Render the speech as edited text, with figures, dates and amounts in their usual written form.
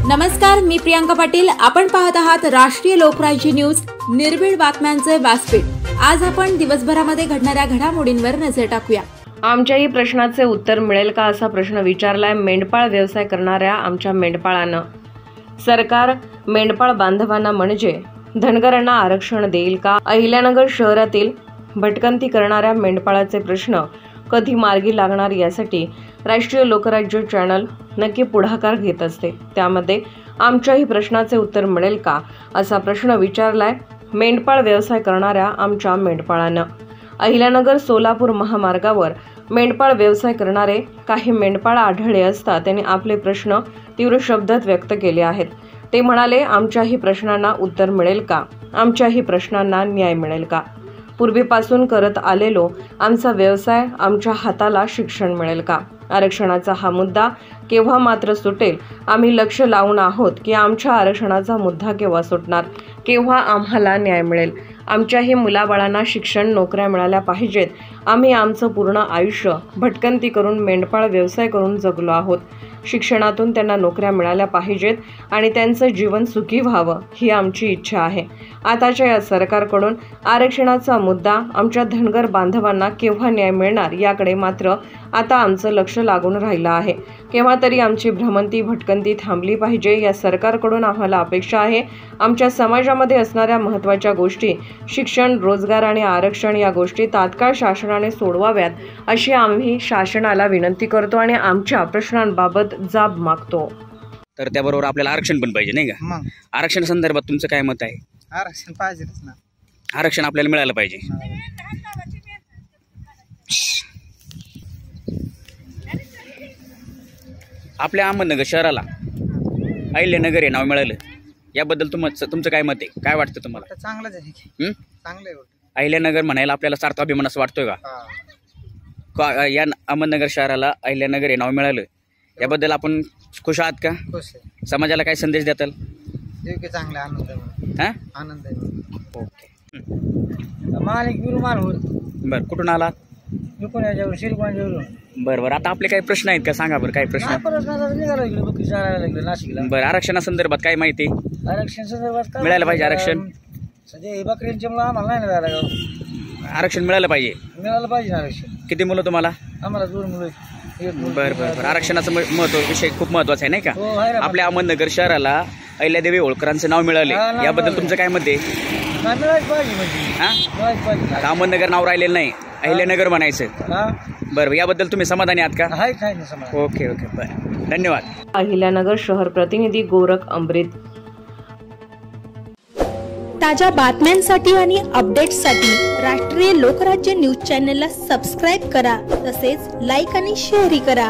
नमस्कार, मी प्रियांका पाटील। आपण पाहत आहात राष्ट्रीय लोकराज्य न्यूज, निर्भीड बातम्यांचे व्यासपीठ। आज आपण दिवसभरामध्ये घडणाऱ्या घडामोडींवर नजर टाकूया। आमच्याही प्रश्नाचे उत्तर मिळेल का असा प्रश्न विचारलाय मेंढपाळ व्यवसाय करणाऱ्या आमच्या मेंढपाळानं। सरकार मेंढपाळ बांधवांना म्हणजे धनगरांना आरक्षण देईल का? अहिल्यानगर शहरातील भटकंती करणाऱ्या मेंढपाळाचे प्रश्न कधी मार्गी लागणार यासाठी राष्ट्रीय लोकराज्य चॅनल नक्की पुढाकार घेत असते। त्यामध्ये आमच्याही प्रश्नाचे उत्तर मिळेल का असा प्रश्न विचारलाय मेंढपाळ व्यवसाय करणाऱ्या आमच्या मेंढपाळानं। अहिल्यानगर सोलापूर महामार्गावर मेंढपाळ व्यवसाय करणारे काही मेंढपाळ आढळले असता त्यांनी आपले प्रश्न तीव्र शब्दात व्यक्त केले आहेत। ते म्हणाले, आमच्याही प्रश्नांना उत्तर मिळेल का? आमच्याही प्रश्नांना न्याय मिळेल का? पूर्वीपासून करत आलेलो आमचा व्यवसाय, आमच्या हाताला शिक्षण मिळेल का? आरक्षणाचा हा मुद्दा केव्हा मात्र सुटेल? आम्ही लक्ष लावून आहोत की आमच्या आरक्षणाचा मुद्दा केव्हा सुटणार, केव्हा आम्हाला न्याय मिळेल? आमच्याही मुलाबाळांना शिक्षण, नोकऱ्या मिळाल्या पाहिजेत। आम्ही आमचं पूर्ण आयुष्य भटकंती करून मेंढपाळ व्यवसाय करून जगलो आहोत। शिक्षणातून त्यांना नोकऱ्या मिळाल्या पाहिजेत आणि त्यांचं जीवन सुखी व्हावं ही आमची इच्छा आहे। आताच्या या सरकारकडून आरक्षणाचा मुद्दा आमच्या धनगर बांधवांना केव्हा न्याय मिळणार याकडे मात्र आता आमचं लक्ष लागून राहिलं आहे। केव्हा तरी आमची भ्रमंती, भटकंती थांबली पाहिजे। या सरकारकडून आम्हाला अपेक्षा आहे आमच्या समाजामध्ये असणाऱ्या महत्त्वाच्या गोष्टी, शिक्षण, रोजगार आणि आरक्षण या गोष्टी तात्काळ शासनाने सोडवाव्यात अशी आम्ही शासनाला विनंती करतो आणि आमच्या प्रश्नांबाबत जाब मागतो। तर त्याबरोबर आपल्याला आरक्षण पण पाहिजे, नाही का? आरक्षण संदर्भात तुमचं काय मत आहे? आरक्षण पाहिजेच ना। आरक्षण आपल्याला मिळालं पाहिजे। आपल्या अहमदनगर शहराला अहिल्यानगर हे नाव मिळालं, याबद्दल तुमचं काय मत आहे? काय वाटतं तुम्हाला? चांगलंच आहे की चांगलं आहे। अहिल्यानगर म्हणायला आपल्याला सार्थ अभिमान असं वाटतोय का? या अहमदनगर शहराला अहिल्यानगर हे नाव मिळालं, याबद्दल आपण खुश आहात का? खुश आहे। समाजाला काय संदेश देताल? चांगला आनंद आहे। हां, आनंद आहे। ओके। मालिक विरुमाल होत। बरं, कुठून आलात? विकुण्याच्यावर शिरपांच्यावरून। बरं, आता आपले काही प्रश्न आहेत का? सांगा बरं, काय प्रश्न? नाशिकला। बरं, आरक्षणासंदर्भात काय माहिती? आरक्षण संदर्भात मिळायला पाहिजे आरक्षण। सध्या बकऱ्यांच्या मुलं आम्हाला नाही ना जायला। आरक्षण मिळालं पाहिजे। मिळालं पाहिजे आरक्षण। किती मुलं तुम्हाला? आम्हाला 2 मुलं। बरं, आरक्षणाचं महत्व विषय खूप महत्वाचा आहे, नाही का? हो, आहे ना। आपल्या अहमदनगर शहराला अहिल्यादेवी होळकरांचं नाव मिळाले, याबद्दल तुमचं काय मत आहे? मिळायच पाहिजे म्हणजे मिळायच पाहिजे। आता अहमदनगर नाव राहिलेलं नाही, अहिल्यानगर म्हणायचं। बरं, याबद्दल तुम्ही समाधानी आहात का? ओके ओके, बरं, धन्यवाद। अहिल्यानगर शहर प्रतिनिधी गोरख अमृत। ताज्या बातम्यांसाठी आणि अपडेट्ससाठी राष्ट्रीय लोकराज्य न्यूज चॅनलला सबस्क्राईब करा, तसेच लाईक आणि शेअरही करा।